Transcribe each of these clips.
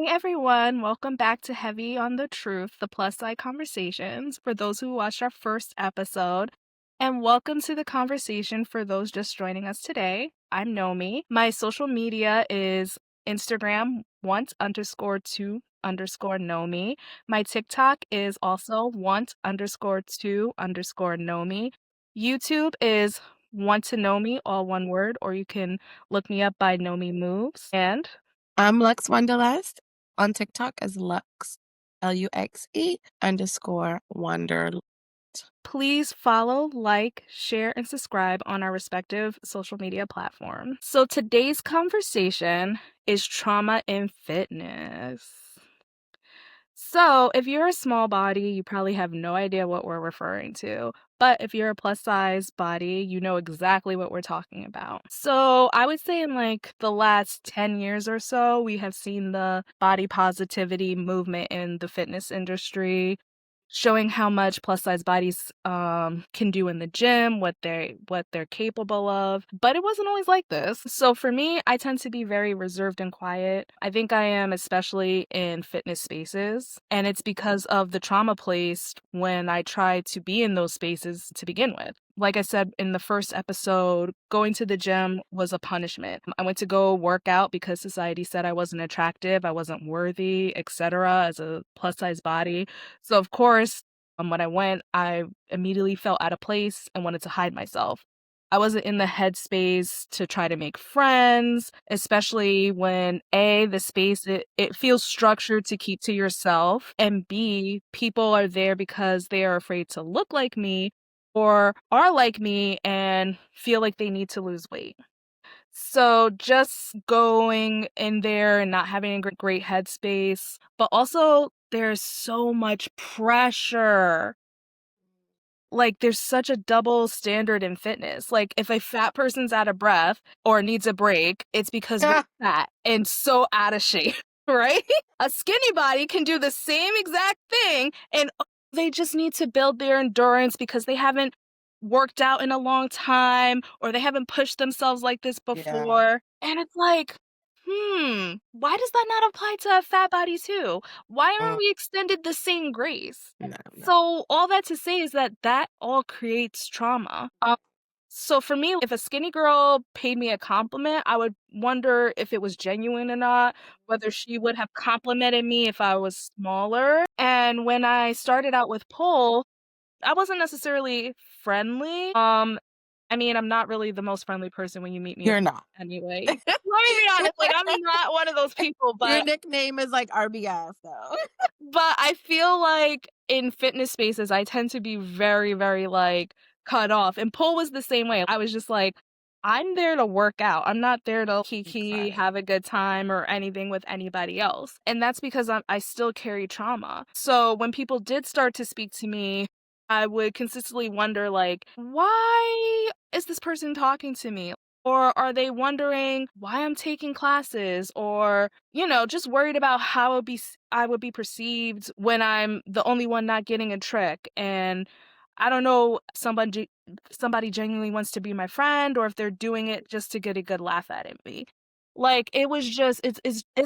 Hey everyone, welcome back to Heavy on the Truth, the plus side conversations for those who watched our first episode. And welcome to the conversation for those just joining us today. I'm Nomi. My social media is Instagram want underscore two underscore Nomi. My TikTok is also want underscore two underscore Nomi. YouTube is want to know me, all one word, or you can look me up by Nomi Moves. And I'm Lux Wanderlust on TikTok as Lux, LUXE_Wonder. please follow, like, share, and subscribe on our respective social media platforms. So today's conversation is trauma in fitness. So if you're a small body, you probably have no idea what we're referring to. But if you're a plus size body, you know exactly what we're talking about. So I would say in like the last 10 years or so, we have seen the body positivity movement in the fitness industry, showing how much plus size bodies can do in the gym, what they're capable of. But it wasn't always like this. So for me, I tend to be very reserved and quiet. I think I am especially in fitness spaces, and it's because of the trauma placed when I try to be in those spaces to begin with. Like I said in the first episode, going to the gym was a punishment. I went to go work out because society said I wasn't attractive, I wasn't worthy, etc. as a plus size body. So of course, when I went, I immediately felt out of place and wanted to hide myself. I wasn't in the headspace to try to make friends, especially when A, the space, it feels structured to keep to yourself, and B, people are there because they are afraid to look like me or are like me and feel like they need to lose weight. So just going in there and not having a great headspace, but also there's so much pressure. Like, there's such a double standard in fitness. Like, if a fat person's out of breath or needs a break, it's because we're Yeah. fat and so out of shape, right? A skinny body can do the same exact thing and they just need to build their endurance because they haven't worked out in a long time or they haven't pushed themselves like this before. And it's like, why does that not apply to a fat body too? Why aren't Mm, we extended the same grace? no, no. So all that to say is that all creates trauma. So for me, if a skinny girl paid me a compliment, I would wonder if it was genuine or not, whether she would have complimented me if I was smaller. And when I started out with pole, I wasn't necessarily friendly. I mean, I'm not really the most friendly person when you meet me You're not. anyway. Let me be honest, like I'm not one of those people, Your but nickname is like RBF, though. I feel like in fitness spaces, I tend to be very, very, like, cut off, and pole was the same way. I was just like, "I'm there to work out. I'm not there to kiki, Got it. have a good time, or anything with anybody else," and that's because I still carry trauma. So when people did start to speak to me, I would consistently wonder, like, "Why is this person talking to me?" Or are they wondering why I'm taking classes or, just worried about how I would be perceived when I'm the only one not getting a trick. And I don't know if somebody genuinely wants to be my friend or if they're doing it just to get a good laugh at me. Like it was just it's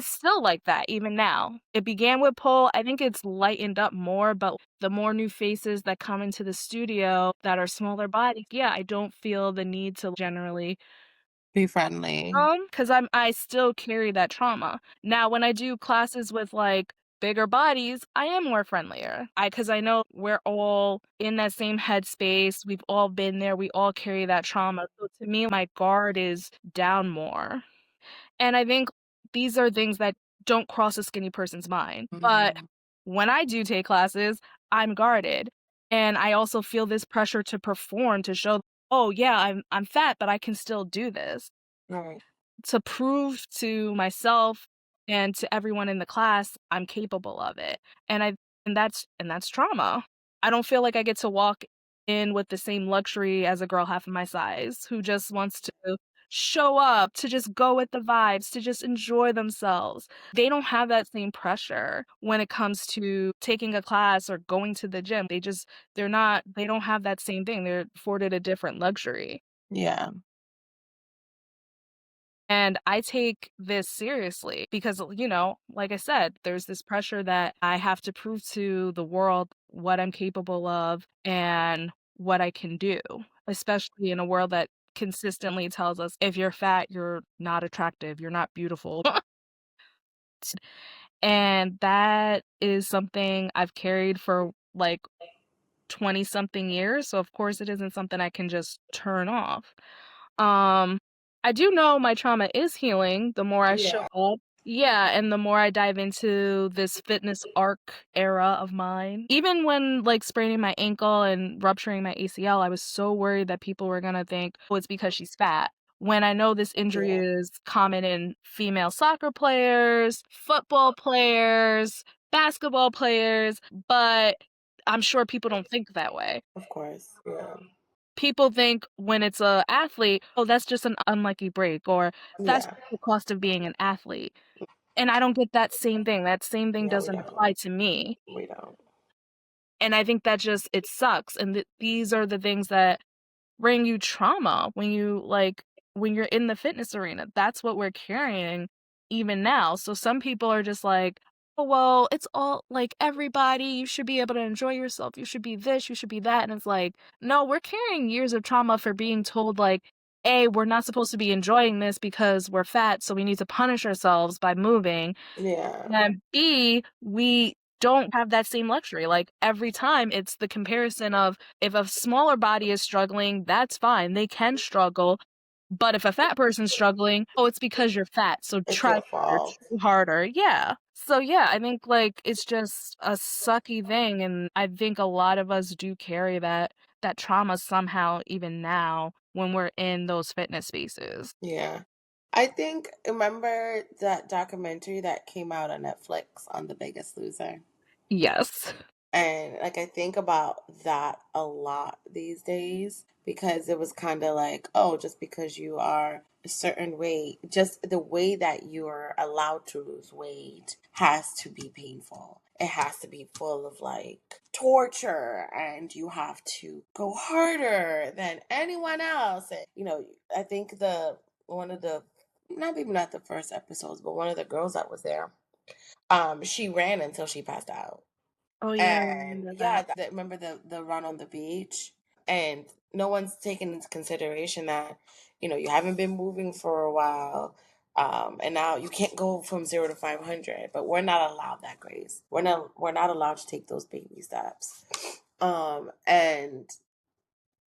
still like that even now. It began with pole. I think it's lightened up more, but the more new faces that come into the studio that are smaller bodies, yeah, I don't feel the need to generally Be friendly. because I still carry that trauma. Now, when I do classes with, like, bigger bodies, I am more friendlier. Because I know we're all in that same headspace, we've all been there, we all carry that trauma, so to me, my guard is down more, and I think these are things that don't cross a skinny person's mind, but Mhm. when I do take classes, I'm guarded, and I also feel this pressure to perform to show, "Oh, yeah, I'm fat, but I can still do this." Right. To prove to myself and to everyone in the class I'm capable of it. And I and that's trauma. I don't feel like I get to walk in with the same luxury as a girl half of my size who just wants to show up, to just go with the vibes, to just enjoy themselves. They don't have that same pressure when it comes to taking a class or going to the gym. They don't have that same thing. They're afforded a different luxury. Yeah. And I take this seriously because, like I said, there's this pressure that I have to prove to the world what I'm capable of and what I can do, especially in a world that consistently tells us if you're fat, you're not attractive, you're not beautiful. And that is something I've carried for like 20 something years. So, of course, it isn't something I can just turn off. Um, I do know my trauma is healing the more I show Yeah. up. Yeah, and the more I dive into this fitness arc era of mine. Even when like spraining my ankle and rupturing my ACL, I was so worried that people were gonna think, oh, it's because she's fat. When I know this injury Yeah. is common in female soccer players, football players, basketball players, but I'm sure people don't think that way. Of course. Yeah. People think when it's a athlete, "Oh, that's just an unlucky break," or "That's Yeah. the cost of being an athlete." And I don't get that same thing. That same thing Yeah, we doesn't apply don't. to me. We don't. And I think that just it sucks, and these are the things that bring you trauma when you're in the fitness arena. That's what we're carrying even now. So some people are just like, "Oh, well, it's all like everybody, you should be able to enjoy yourself. You should be this, you should be that." And it's like, "No, we're carrying years of trauma for being told like, A, we're not supposed to be enjoying this because we're fat, so we need to punish ourselves by moving. Yeah. And B, we don't have that same luxury. Like every time it's the comparison of if a smaller body is struggling, that's fine. They can struggle. But if a fat person's struggling, oh, it's because you're fat. So It's try your harder, fault. try harder. Yeah. So yeah, I think like it's just a sucky thing. And I think a lot of us do carry that trauma somehow even now when we're in those fitness spaces. Yeah. I think remember that documentary that came out on Netflix on The Biggest Loser? Yes. And like I think about that a lot these days because it was kind of like, oh, just because you are a certain weight, just the way that you're allowed to lose weight has to be painful. It has to be full of like torture and you have to go harder than anyone else. And, I think one of the not even not the first episodes, but one of the girls that was there, she ran until she passed out. Oh yeah, I And remember yeah, that. remember the run on the beach, and no one's taken into consideration that you haven't been moving for a while, and now you can't go from 0 to 500. But we're not allowed that grace. We're not allowed to take those baby steps. And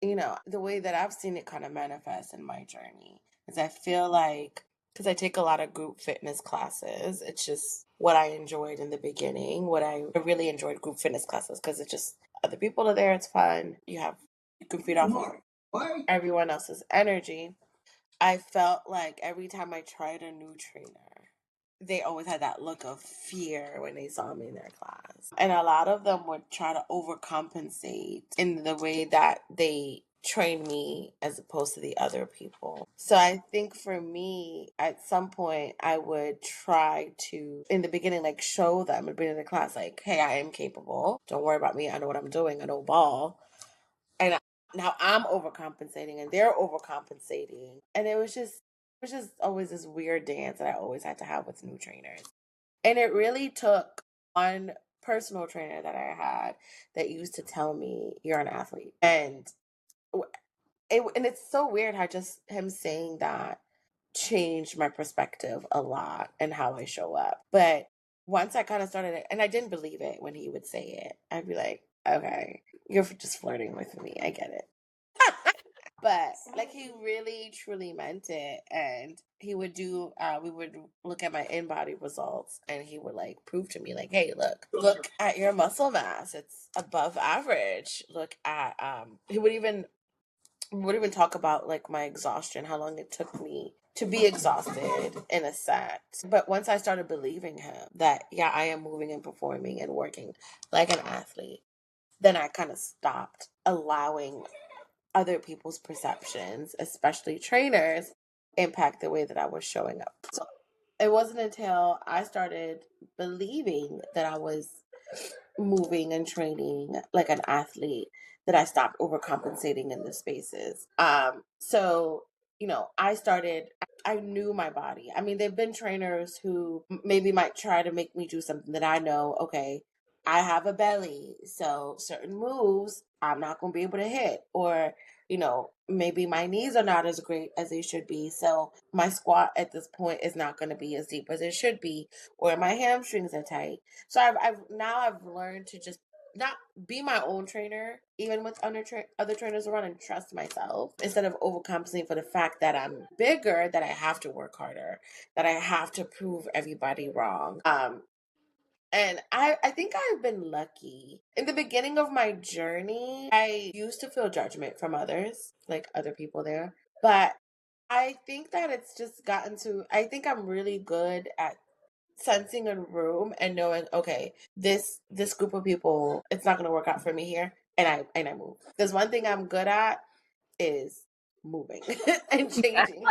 the way that I've seen it kind of manifest in my journey is I feel like because I take a lot of group fitness classes, it's just what I enjoyed in the beginning. What I really enjoyed group fitness classes because it's just other people are there, it's fun. You can feed off of everyone else's energy. I felt like every time I tried a new trainer, they always had that look of fear when they saw me in their class. And a lot of them would try to overcompensate in the way that they train me as opposed to the other people. So I think for me, at some point, I would try to, in the beginning, like show them and bring in the class, like, hey, I am capable. Don't worry about me. I know what I'm doing. I know ball. And now I'm overcompensating and they're overcompensating. And it was just always this weird dance that I always had to have with new trainers. And it really took one personal trainer that I had that used to tell me you're an athlete. And it's so weird how just him saying that changed my perspective a lot and how I show up. But once I kind of started it, and I didn't believe it when he would say it, I'd be like, okay, you're just flirting with me. I get it. But like he really truly meant it, and he would do we would look at my in-body results and he would like prove to me like, hey, look at your muscle mass, it's above average. Look at he would even talk about like my exhaustion, how long it took me to be exhausted in a set. But once I started believing him that yeah, I am moving and performing and working like an athlete, then I kind of stopped allowing other people's perceptions, especially trainers, impact the way that I was showing up. So it wasn't until I started believing that I was moving and training like an athlete that I stopped overcompensating in the spaces. So I knew my body. I mean, there've been trainers who maybe might try to make me do something that I know, okay, I have a belly, so certain moves I'm not going to be able to hit. Or, maybe my knees are not as great as they should be. So my squat at this point is not going to be as deep as it should be. Or my hamstrings are tight. So I've learned to just not be my own trainer, even with other trainers around, and trust myself instead of overcompensating for the fact that I'm bigger, that I have to work harder, that I have to prove everybody wrong. And I think I've been lucky. In the beginning of my journey, I used to feel judgment from others, like other people there. But I think that it's just I think I'm really good at sensing a room and knowing, okay, this group of people, it's not gonna work out for me here. And I move. There's one thing I'm good at is moving and Yeah. changing.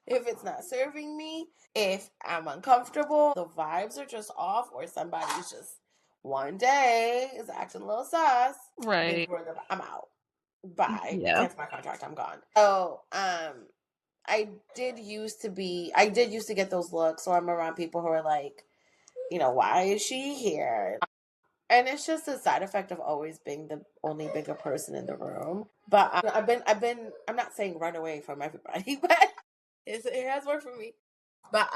If it's not serving me, if I'm uncomfortable, the vibes are just off, or somebody's just one day is acting a little sus, big Right. brother, I'm out. Bye. Yeah. Cancel my contract, I'm gone. So, I did used to get those looks, so I'm around people who are like, why is she here? And it's just a side effect of always being the only bigger person in the room. But I'm not saying run away from everybody, but it has worked for me. But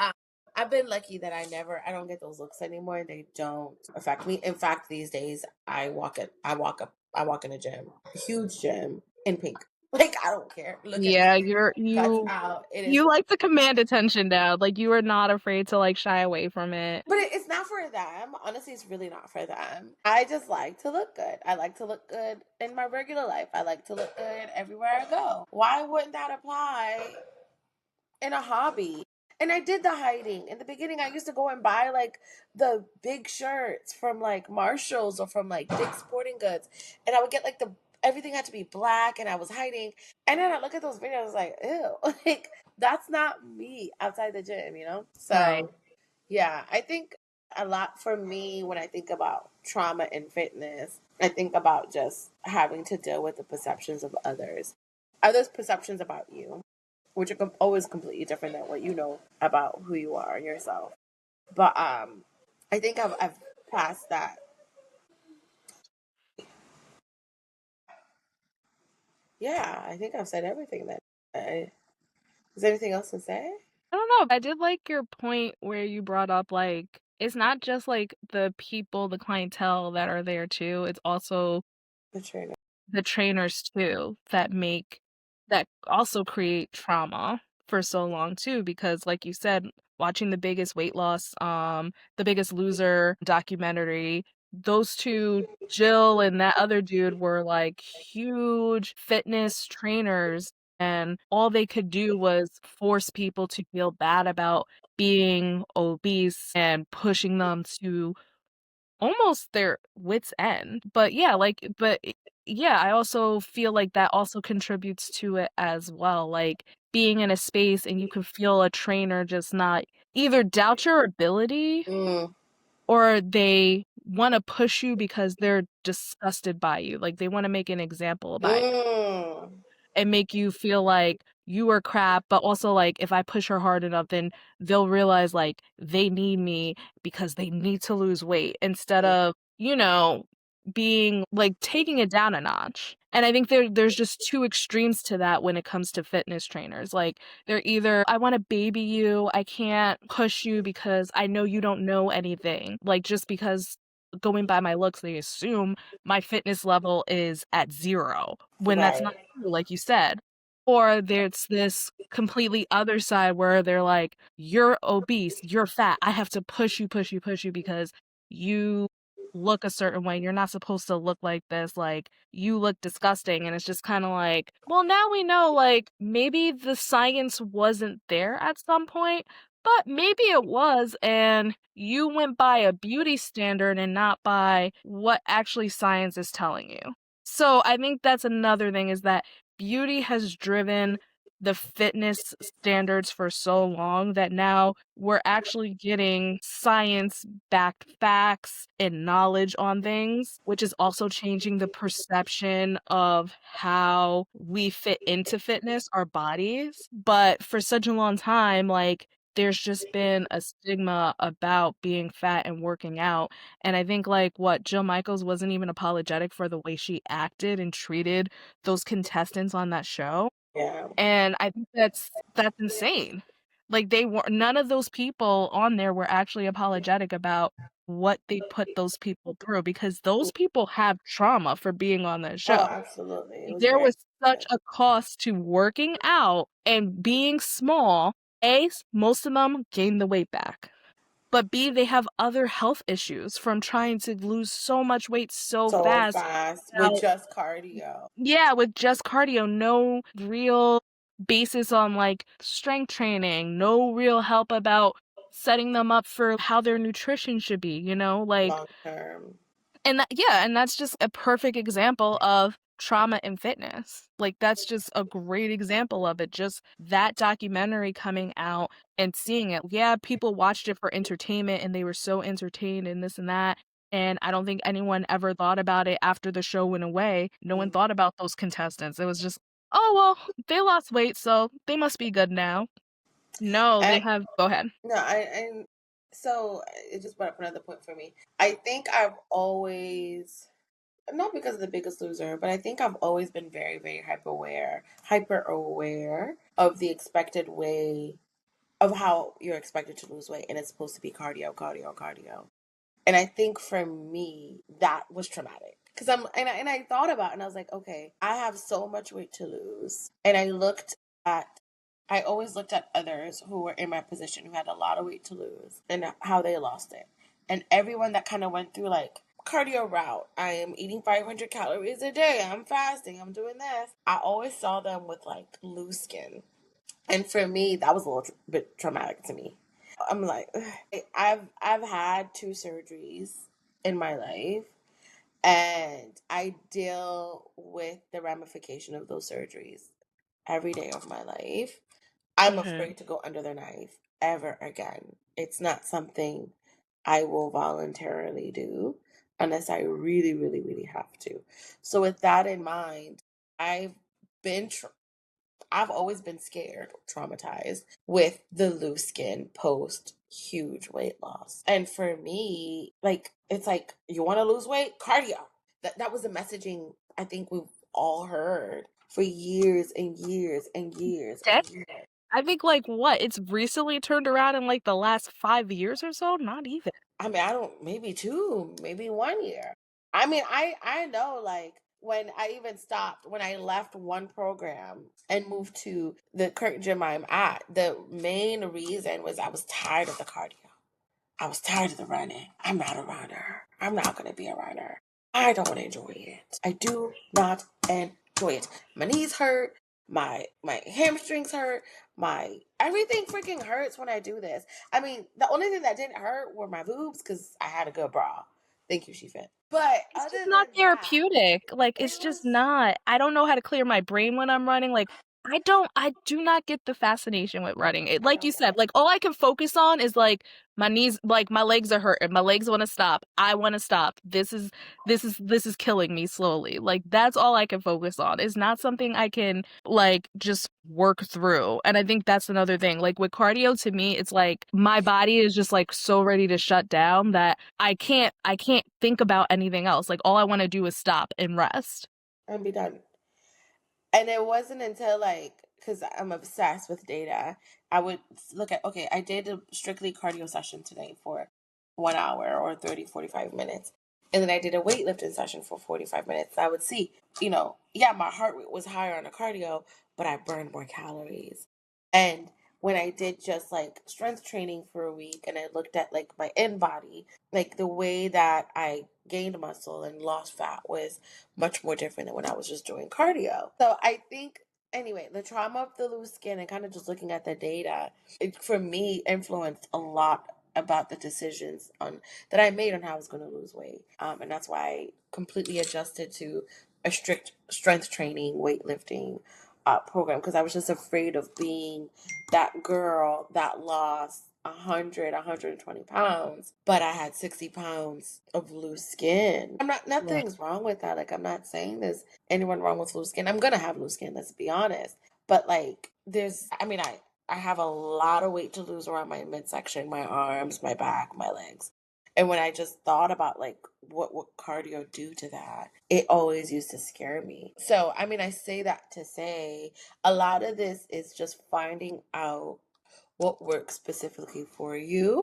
I've been lucky that I don't get those looks anymore. They don't affect me. In fact, these days I walk in a gym, a huge gym in pink. Like, I don't care. Look at me. Yeah, Guts out. It is. you like to command attention now. Like you are not afraid to like shy away from it. But it's not for them. Honestly, it's really not for them. I just like to look good. I like to look good in my regular life. I like to look good everywhere I go. Why wouldn't that apply in a hobby? And I did the hiding. In the beginning, I used to go and buy like the big shirts from like Marshalls or from like Dick's Sporting Goods. And I would get like everything had to be black, and I was hiding. And then I look at those videos like, ew, like that's not me outside the gym? Right. So yeah, I think a lot for me when I think about trauma in fitness, I think about just having to deal with the perceptions of others' perceptions about you, which are always completely different than what you know about who you are and yourself. But I think I've passed that. Yeah, I think I've said everything that. Is there anything else to say? I don't know. I did like your point where you brought up like it's not just like the people, the clientele that are there too. It's also The trainer. the trainers too that also create trauma for so long too, because like you said, watching the Biggest Weight Loss, the Biggest Loser documentary, those two, Jill and that other dude, were like huge fitness trainers, and all they could do was force people to feel bad about being obese and pushing them to almost their wits' end. But yeah, yeah, I also feel like that also contributes to it as well. Like being in a space and you can feel a trainer just not either doubt your ability Mm, or they want to push you because they're disgusted by you. Like they want to make an example about mm, and make you feel like you are crap, but also like if I push her hard enough, then they'll realize like they need me because they need to lose weight instead mm, of, being like taking it down a notch. And I think there's just two extremes to that when it comes to fitness trainers. Like they're either I want to baby you, I can't push you because I know you don't know anything. Like just because going by my looks, they assume my fitness level is at 0 when that's not right. true, like you said. Or there's this completely other side where they're like, you're obese, you're fat, I have to push you, push you, push you because you look a certain way. You're not supposed to look like this. Like, you look disgusting. And it's just kind of like, well, now we know, like, maybe the science wasn't there at some point, but maybe it was. And you went by a beauty standard and not by what actually science is telling you. So I think that's another thing is that beauty has driven the fitness standards for so long that now we're actually getting science-backed facts and knowledge on things, which is also changing the perception of how we fit into fitness, our bodies. But for such a long time, like, there's just been a stigma about being fat and working out. And I think, like, what Jill Michaels wasn't even apologetic for the way she acted and treated those contestants on that show. Yeah. And I think that's insane. Like, they were none of those people on there were actually apologetic about what they put those people through, because those people have trauma for being on that Oh, show. absolutely. It was There very was such good. a cost to working out and being small. A, most of them gained the weight back. But B, they have other health issues from trying to lose so much weight so So fast fast with without, just cardio. yeah, with just cardio, no real basis on like strength training, no real help about setting them up for how their nutrition should be, like, Long term. and yeah, and that's just a perfect example of trauma in fitness. Like, that's just a great example of it. Just that documentary coming out and seeing it. Yeah, people watched it for entertainment and they were so entertained and this and that. And I don't think anyone ever thought about it after the show went away. No one Mm. thought about those contestants. It was just, oh, well, they lost weight, so they must be good now. No, they And have, go ahead. no, and so it just brought up another point for me. I think I've always, not because of the Biggest Loser, but I think I've always been very, very hyper aware of the expected way of how you're expected to lose weight, and it's supposed to be cardio, cardio, cardio. And I think for me, that was traumatic. Because I thought about it and I was like, okay, I have so much weight to lose. And at, I always looked at others who were in my position who had a lot of weight to lose and how they lost it. And everyone that kind of went through like cardio route, I am eating 500 calories a day, I'm fasting, I'm doing this. I always saw them with like loose skin. And for me, that was a little bit traumatic to me. I'm like, ugh. I've had two surgeries in my life, and I deal with the ramification of those surgeries every day of my life. I'm Hmm. afraid to go under the knife ever again. It's not something I will voluntarily do unless I really, really, really have to. So with that in mind, I've been I've always been scared, traumatized with the loose skin post huge weight loss. And for me, like, it's like, you want to lose weight? Cardio. That was the messaging I think we've all heard for years and years and years and years. I think, like, what? It's recently turned around in, like, the last 5 years or so? Not even. I mean, I don't, maybe two, maybe 1 year. I mean, I know, like, when I even stopped, when I left one program and moved to the current gym I'm at, the main reason was I was tired of the cardio. I was tired of the running. I'm not a runner. I'm not going to be a runner. I don't enjoy it. I do not enjoy it. My knees hurt. My hamstrings hurt. My everything freaking hurts when I do this. I mean, the only thing that didn't hurt were my boobs because I had a good bra. Thank you, she fit. But It's just other not than that, therapeutic. Like, it it's just was. not. I don't know how to clear my brain when I'm running. Like, I do not get the fascination with running. It, I like don't you get said, it. like, all I can focus on is, like, my knees, like, my legs are hurting. My legs want to stop. I want to stop. This is killing me slowly. Like, that's all I can focus on. It's not something I can, like, just work through. And I think that's another thing. Like, with cardio, to me, it's like my body is just like so ready to shut down that I can't think about anything else. Like, all I want to do is stop and rest. And be done. And it wasn't until like, because I'm obsessed with data, I would look at, okay, I did a strictly cardio session today for 1 hour or 30, 45 minutes. And then I did a weightlifting session for 45 minutes. I would see, yeah, my heart rate was higher on the cardio, but I burned more calories. And when I did just like strength training for a week and I looked at like my in body, like the way that I gained muscle and lost fat was much more different than when I was just doing cardio. So I think, anyway, the trauma of the loose skin and kind of just looking at the data, it for me influenced a lot about the decisions on that I made on how I was going to lose weight. And that's why I completely adjusted to a strict strength training, weightlifting, program because I was just afraid of being that girl that lost 120 pounds, but I had 60 pounds of loose skin. I'm not, Right. nothing's wrong with that. Like, I'm not saying there's anyone wrong with loose skin. I'm gonna have loose skin, let's be honest. But like, I mean, I have a lot of weight to lose around my midsection, my arms, my back, my legs. And when I just thought about like what would cardio do to that, it always used to scare me. So, I mean, I say that to say a lot of this is just finding out what works specifically for you.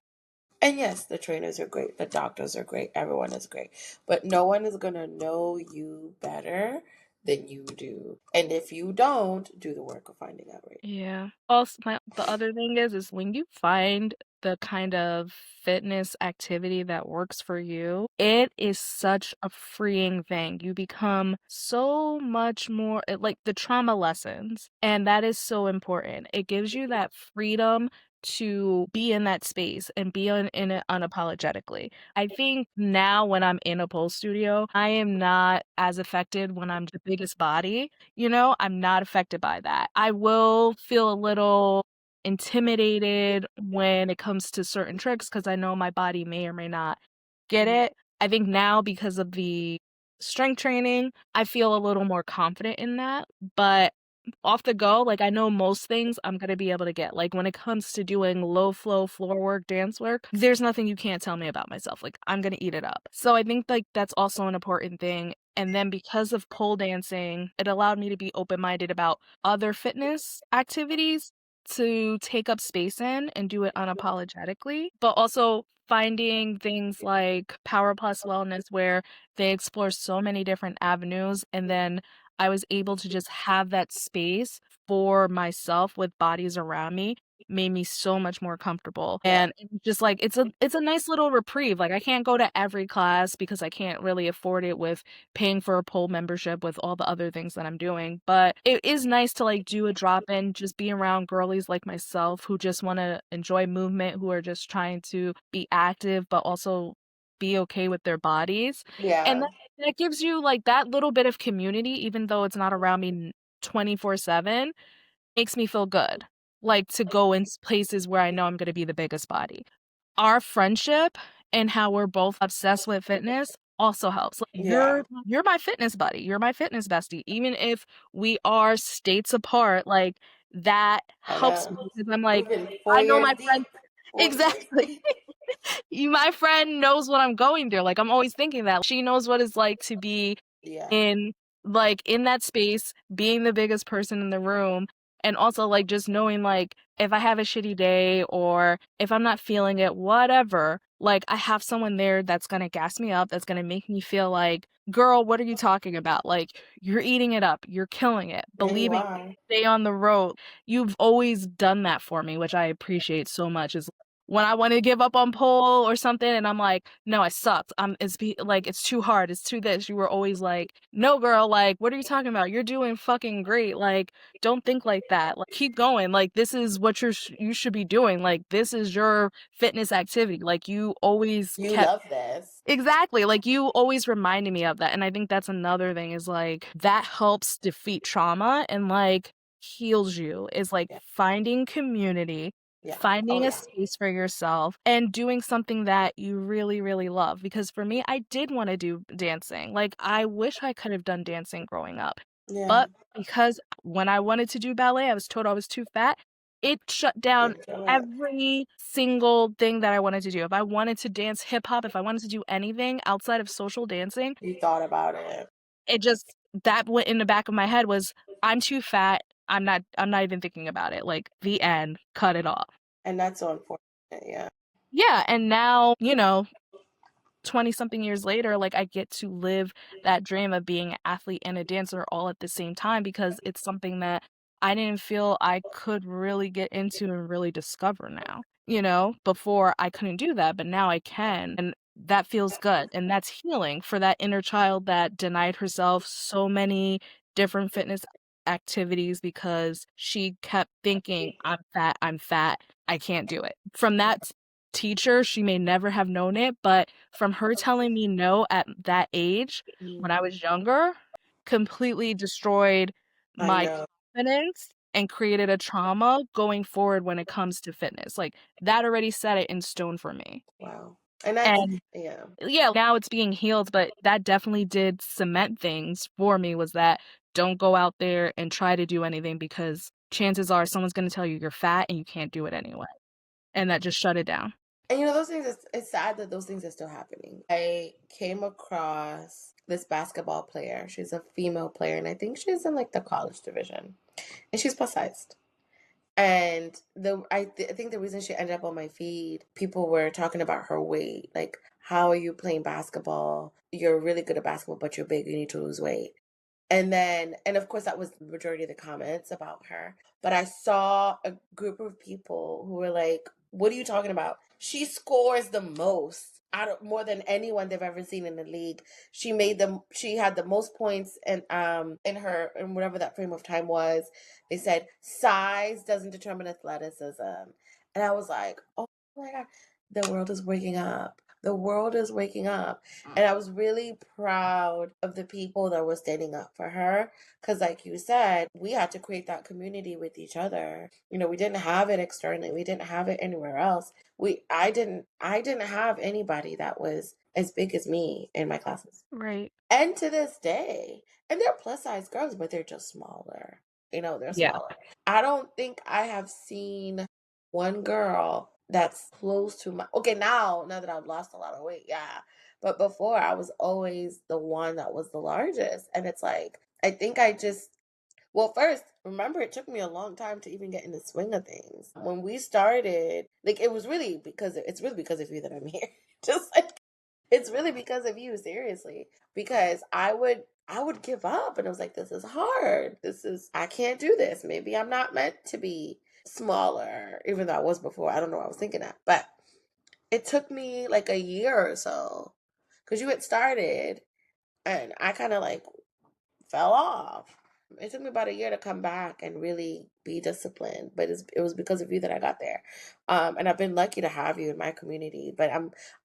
And yes, the trainers are great, the doctors are great, everyone is great. But no one is going to know you better than you do. And if you don't, do the work of finding out right. Yeah. Also, the other thing is when you find the kind of fitness activity that works for you, it is such a freeing thing. You become so much more like the trauma lessons, and that is so important. It gives you that freedom to be in that space and be in it unapologetically. I think now when I'm in a pole studio, I am not as affected when I'm the biggest body. I'm not affected by that. I will feel a little intimidated when it comes to certain tricks because I know my body may or may not get Mm. it. I think now because of the strength training, I feel a little more confident in that. But off the go, like I know most things I'm gonna be able to get. Like when it comes to doing low flow floor work, dance work, there's nothing you can't tell me about myself. Like I'm gonna eat it up. So I think like that's also an important thing. And then because of pole dancing, it allowed me to be open minded about other fitness activities to take up space in and do it unapologetically, but also finding things like Power Plus Wellness where they explore so many different avenues and then I was able to just have that space for myself with bodies around me made me so much more comfortable. Yeah. And it's just like it's a nice little reprieve. Like I can't go to every class because I can't really afford it with paying for a pole membership with all the other things that I'm doing. But it is nice to like do a drop in, just be around girlies like myself who just want to enjoy movement, who are just trying to be active but also be okay with their bodies. And Yeah. that gives you like that little bit of community, even though it's not around me 24/7, makes me feel good. Like to go in places where I know I'm going to be the biggest body. Our friendship and how we're both obsessed with fitness also helps. Like Yeah. you're my fitness buddy. You're my fitness bestie. Even if we are states apart, like that I helps know. me because I'm like, We've been I four know years my friend deep. 4 years exactly. deep. My friend knows what I'm going through. Like I'm always thinking that she knows what it's like to be Yeah. in in that space, being the biggest person in the room, and also like just knowing like if I have a shitty day or if I'm not feeling it, whatever, like I have someone there that's gonna gas me up, that's gonna make me feel like, girl, what are you talking about? Like you're eating it up, you're killing it, And you believe it, are. stay on the road. You've always done that for me, which I appreciate so much. Is when I want to give up on pole or something and I'm like, no, I sucked. Like it's too hard. It's too this. You were always like, no, girl, like, what are you talking about? You're doing fucking great. Like, don't think like that. Like, keep going. Like, this is what you should be doing. Like, this is your fitness activity. Like, you always You kept love this. exactly. Like you always reminded me of that. And I think that's another thing is like that helps defeat trauma and like heals you is like Yeah. finding community, Yeah. Oh, finding a yeah. space for yourself and doing something that you really, really love. Because for me, I did want to do dancing. Like I wish I could have done dancing growing up. Yeah. But because when I wanted to do ballet, I was told I was too fat. It shut down Didn't do it. every single thing that I wanted to do. If I wanted to dance hip hop, if I wanted to do anything outside of social dancing, You thought about it. it just that went in the back of my head was I'm too fat. I'm not even thinking about it. Like the end, cut it off. And that's so unfortunate. Yeah. Yeah, and now, 20 something years later, like I get to live that dream of being an athlete and a dancer all at the same time because it's something that I didn't feel I could really get into and really discover now. Before I couldn't do that, but now I can. And that feels good. And that's healing for that inner child that denied herself so many different fitness activities because she kept thinking, I'm fat, I can't do it. From that teacher, she may never have known it, but from her telling me no at that age when Mm. I was younger, completely destroyed I my know. confidence and created a trauma going forward when it comes to fitness. Like, that already set it in stone for me. Wow. And that's, And yeah. yeah, now it's being healed, but that definitely did cement things for me was that don't go out there and try to do anything because chances are someone's gonna tell you you're fat and you can't do it anyway. And that just shut it down. And those things, it's sad that those things are still happening. I came across this basketball player. She's a female player, and I think she's in like the college division. And she's plus sized. And I think the reason she ended up on my feed, people were talking about her weight. Like, how are you playing basketball? You're really good at basketball, but you're big. You need to lose weight. And of course, that was the majority of the comments about her. But I saw a group of people who were like, what are you talking about? She scores the most out of more than anyone they've ever seen in the league. She had the most points in whatever that frame of time was. They said size doesn't determine athleticism. And I was like, oh my God, the world is waking up. The world is waking up. And I was really proud of the people that were standing up for her. Because, like you said, we had to create that community with each other. We didn't have it externally. We didn't have it anywhere else. I didn't have anybody that was as big as me in my classes. Right. And to this day, and they're plus size girls, but they're just smaller. They're Yeah. smaller. I don't think I have seen one girl that's close to my, okay, now that I've lost a lot of weight, yeah. But before I was always the one that was the largest. And it's like, I think I just, well, first, remember it took me a long time to even get in the swing of things. When we started, like it's really because of you that I'm here. Just like it's really because of you, seriously. Because I would give up and I was like, this is hard. I can't do this. Maybe I'm not meant to be smaller, even though I was before. I don't know what I was thinking that. But it took me like a year or so because you had started and I kind of like fell off. It took me about a year to come back and really be disciplined, but it was because of you that I got there. And I've been lucky to have you in my community. But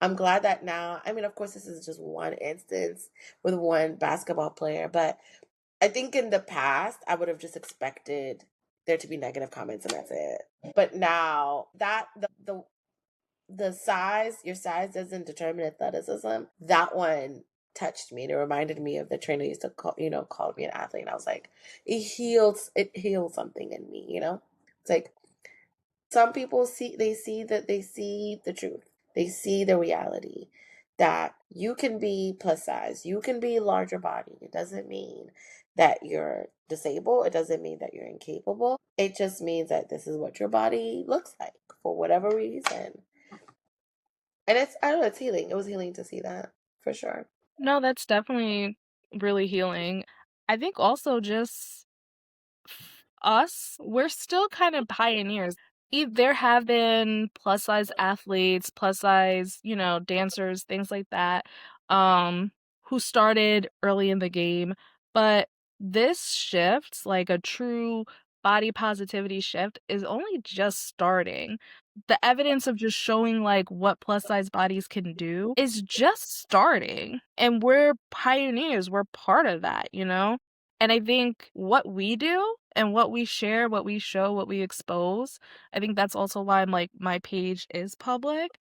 I'm glad that now. I mean, of course, this is just one instance with one basketball player, but I think in the past I would have just expected there to be negative comments and that's it. But now that the size, your size doesn't determine athleticism. That one touched me. And it reminded me of the trainer used to called me an athlete. And I was like, it healed something in me. It's like some people they see the truth. They see the reality that you can be plus size, you can be larger body. It doesn't mean that you're disabled. It doesn't mean that you're incapable. It just means that this is what your body looks like for whatever reason. And I don't know, it's healing. It was healing to see that for sure. No, that's definitely really healing. I think also just us, we're still kind of pioneers. There have been plus size athletes, plus size, dancers, things like that, um, who started early in the game. But this shift, like a true body positivity shift, is only just starting. The evidence of just showing like what plus size bodies can do is just starting. And we're pioneers. We're part of that. And I think what we do and what we share, what we show, what we expose, I think that's also why I'm like my page is public.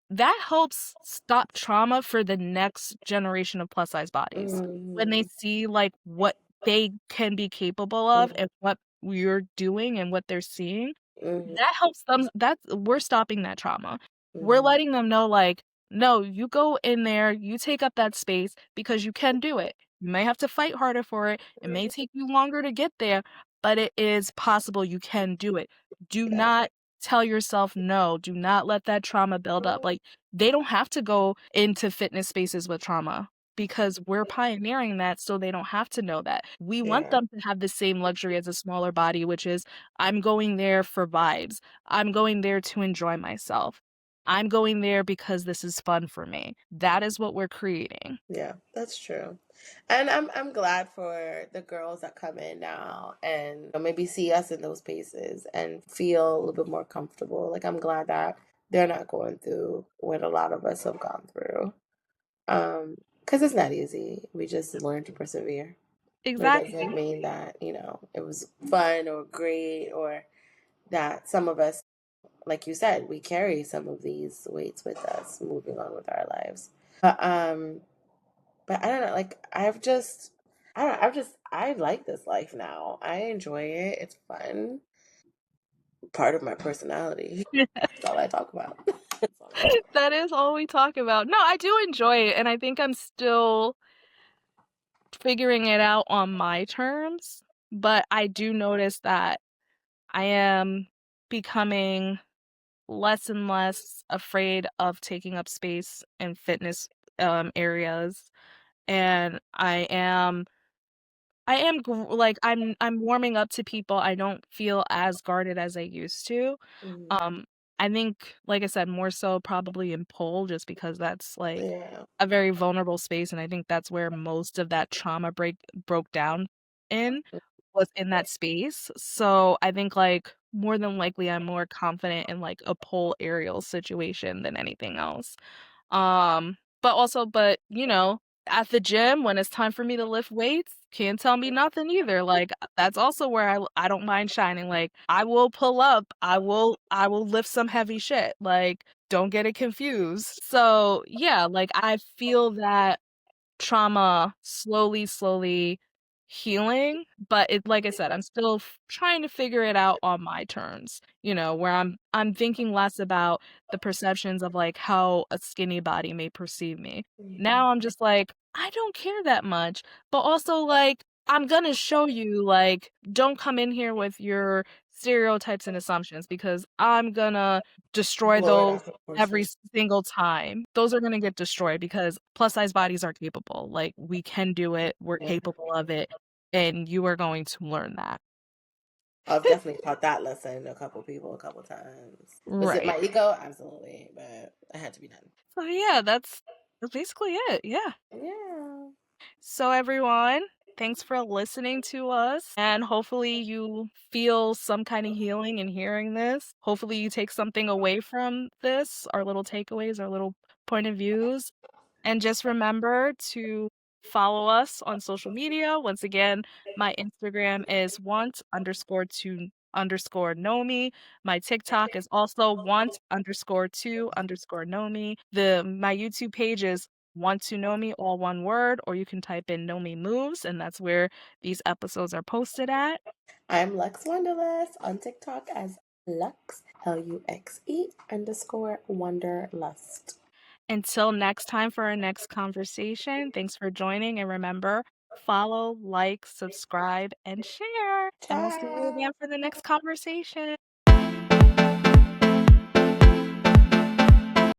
That helps stop trauma for the next generation of plus size bodies. When they Mm-hmm. see like what they can be capable of and what we're doing and what they're seeing, Mm-hmm. that helps them. We're stopping that trauma. We're Mm-hmm. letting them know, like, no, you go in there, you take up that space because you can do it. You may have to fight harder for it. It may take you longer to get there, but it is possible you can do it. Do Yeah. not tell yourself no. Do not let that trauma build up. Like, they don't have to go into fitness spaces with trauma because we're pioneering that so they don't have to know that. We want Yeah. them to have the same luxury as a smaller body, which is I'm going there for vibes. I'm going there to enjoy myself. I'm going there because this is fun for me. That is what we're creating. Yeah, that's true. And I'm glad for the girls that come in now and maybe see us in those spaces and feel a little bit more comfortable. Like I'm glad that they're not going through what a lot of us have gone through. Because it's not easy. We just learn to persevere. But it doesn't Exactly. mean that, it was fun or great, or that some of us, like you said, we carry some of these weights with us moving on with our lives. But I don't know, like I don't know, I like this life now. I enjoy it. It's fun. Part of my personality. That's all I talk about. That's all I talk That is all we talk about. No, I do enjoy it, and I think I'm still figuring it out on my terms, but I do notice that I am becoming less and less afraid of taking up space in fitness areas, and like I'm warming up to people. I don't feel as guarded as I used to. about. Um, I think, like I said, more so probably in pole, just because that's like Yeah. a very vulnerable space, and I think that's where most of that trauma broke down in, was in that space. So I think, like, more than likely I'm more confident in like a pole aerial situation than anything else. But at the gym when it's time for me to lift weights, can't tell me nothing either. Like, that's also where I don't mind shining. Like, I will pull up, I will lift some heavy shit. Like, don't get it confused. So, yeah, like I feel that trauma slowly healing, but it like I said, I'm still trying to figure it out on my terms, where I'm thinking less about the perceptions of like how a skinny body may perceive me. Yeah. Now I'm just like, I don't care that much, but also like I'm gonna show you, like, don't come in here with your stereotypes and assumptions because I'm gonna destroy Blow it those out of every proportion. single time. Those are gonna get destroyed because plus size bodies are capable. Like, we can do it, we're Yeah. capable of it, and you are going to learn that. I've definitely taught that lesson to a couple people a couple times. Was it Right. my ego? Absolutely, but it had to be done. So yeah, that's basically it. Yeah. Yeah. So everyone, thanks for listening to us, and hopefully you feel some kind of healing in hearing this. Hopefully you take something away from this, our little takeaways, our little point of views. And just remember to follow us on social media. Once again, my Instagram is want_to_know me. My TikTok is also want_to_know me. My YouTube page is want to know me, all one word, or you can type in know me moves, and that's where these episodes are posted at. I'm Lux Wonderlust on TikTok as Lux LUXE_Wanderlust. Until next time for our next conversation, thanks for joining. And remember, follow, like, subscribe, and share. And we'll see you again Ciao. for the next conversation.